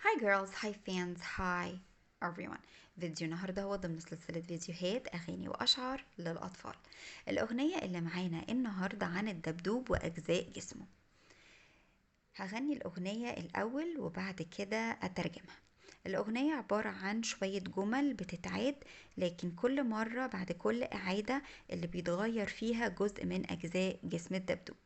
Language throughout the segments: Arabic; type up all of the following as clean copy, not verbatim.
Hi girls, hi fans, hi everyone. فيديو النهاردة هو ضمن سلسلة فيديوهات أغاني وأشعار للأطفال. الأغنية اللي معانا النهاردة عن الدبدوب وأجزاء جسمه. هغني الأغنية الأول وبعد كده أترجمها. الأغنية عبارة عن شوية جمل بتتعاد، لكن كل مرة بعد كل إعادة اللي بيتغير فيها جزء من أجزاء جسم الدبدوب.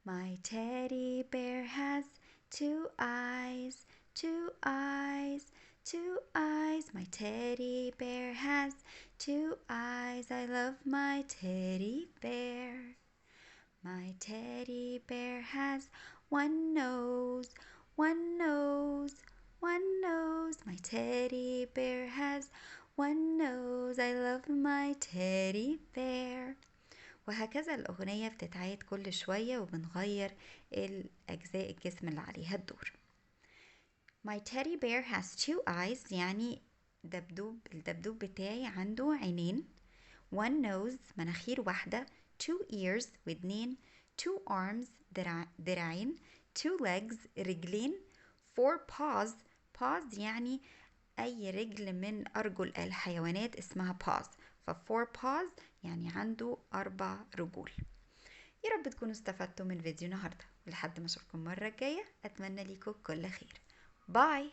My teddy bear has two eyes, two eyes, two eyes. My teddy bear has two eyes. I love my teddy bear. My teddy bear has one nose, one nose, one nose. My teddy bear has one nose. I love my teddy bear. وهكذا الأغنية بتتعاد كل شوية وبنغير الأجزاء الجسم اللي عليها الدور. My teddy bear has two eyes يعني الدبدوب بتاعي عنده عينين. One nose مناخير واحدة. Two ears ودنين. Two arms دراعين. Two legs رجلين. Four paws يعني أي رجل من أرجل الحيوانات اسمها paws. four paws يعني عنده 4 رجول. يا رب تكونوا استفدتوا من فيديو النهاردة، ولحد ما اشوفكم المرة الجاية اتمنى ليكم كل خير. باي.